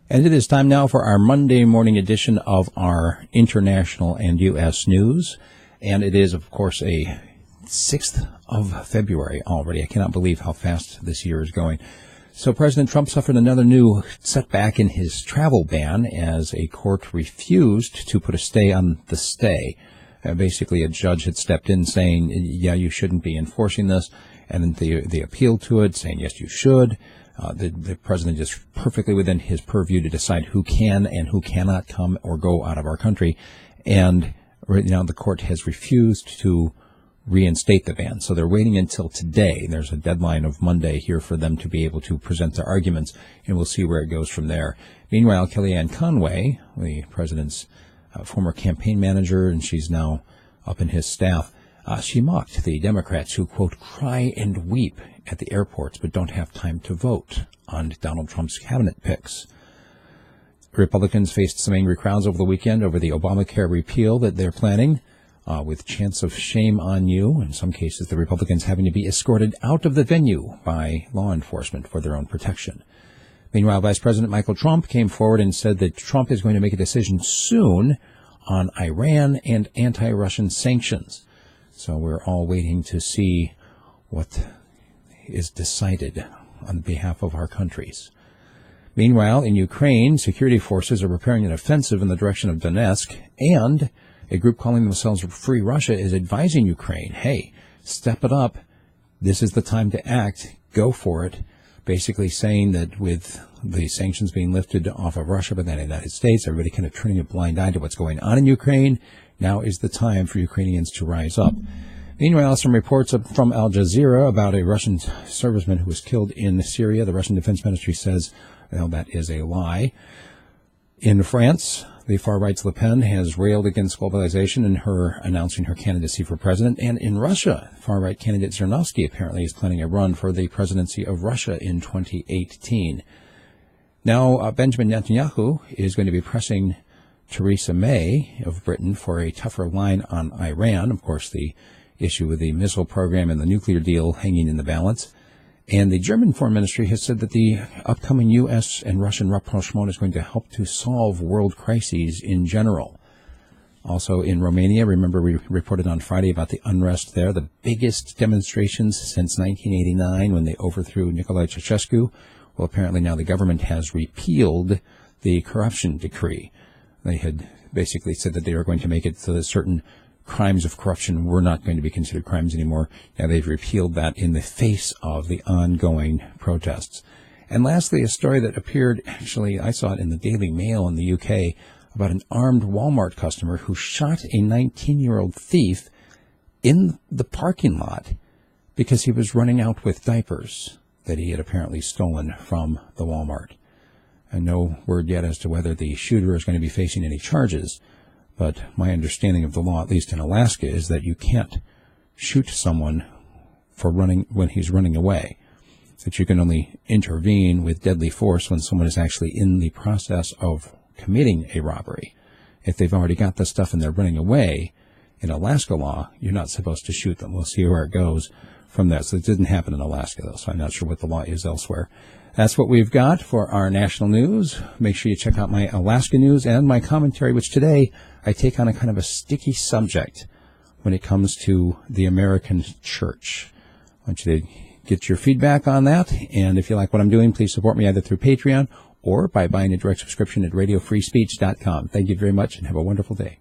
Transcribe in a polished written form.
And it is time now for our Monday morning edition of our international and U.S. news. And it is, of course, a 6th of February already. I cannot believe how fast this year is going. So President Trump suffered another new setback in his travel ban as a court refused to put a stay on the stay. Basically, a judge had stepped in saying, yeah, you shouldn't be enforcing this. And then they appealed to it, saying, yes, you should. The president is perfectly within his purview to decide who can and who cannot come or go out of our country. And right now the court has refused to reinstate the ban. So they're waiting until today. There's a deadline of Monday here for them to be able to present their arguments, and we'll see where it goes from there. Meanwhile, Kellyanne Conway, the president's former campaign manager, and she's now up in his staff, she mocked the Democrats who, quote, cry and weep at the airports but don't have time to vote on Donald Trump's cabinet picks. Republicans faced some angry crowds over the weekend over the Obamacare repeal that they're planning, with chants of shame on you. In some cases, the Republicans having to be escorted out of the venue by law enforcement for their own protection. Meanwhile, Vice President Michael Trump came forward and said that Trump is going to make a decision soon on Iran and anti-Russian sanctions. So we're all waiting to see what is decided on behalf of our countries. Meanwhile, in Ukraine, security forces are preparing an offensive in the direction of Donetsk, and a group calling themselves Free Russia is advising Ukraine, hey, step it up. This is the time to act. Go for it. Basically saying that with the sanctions being lifted off of Russia by the United States, everybody kind of turning a blind eye to what's going on in Ukraine. Now is the time for Ukrainians to rise up. Meanwhile, some reports from Al Jazeera about a Russian serviceman who was killed in Syria. The Russian Defense Ministry says, well, that is a lie. In France, the far-right's Le Pen has railed against globalisation in her announcing her candidacy for president. And in Russia, far-right candidate Zhirinovsky apparently is planning a run for the presidency of Russia in 2018. Now, Benjamin Netanyahu is going to be pressing Theresa May of Britain for a tougher line on Iran. Of course, the issue with the missile program and the nuclear deal hanging in the balance. And the German Foreign Ministry has said that the upcoming U.S. and Russian rapprochement is going to help to solve world crises in general. Also in Romania, remember we reported on Friday about the unrest there, the biggest demonstrations since 1989 when they overthrew Nicolae Ceausescu. Well, apparently now the government has repealed the corruption decree. They had basically said that they were going to make it so that certain crimes of corruption were not going to be considered crimes anymore. Now they've repealed that in the face of the ongoing protests. And lastly, a story that appeared, actually, I saw it in the Daily Mail in the UK, about an armed Wal-Mart customer who shot a 19-year-old thief in the parking lot because he was running out with diapers that he had apparently stolen from the Wal-Mart. And no word yet as to whether the shooter is going to be facing any charges. But my understanding of the law, at least in Alaska, is that you can't shoot someone for running when he's running away. That you can only intervene with deadly force when someone is actually in the process of committing a robbery. If they've already got the stuff and they're running away, in Alaska law, you're not supposed to shoot them. We'll see where it goes from that. So it didn't happen in Alaska, though, so I'm not sure what the law is elsewhere. That's what we've got for our national news. Make sure you check out my Alaska news and my commentary, which today I take on a kind of a sticky subject when it comes to the American church. I want you to get your feedback on that. And if you like what I'm doing, please support me either through Patreon or by buying a direct subscription at radiofreespeech.com. Thank you very much and have a wonderful day.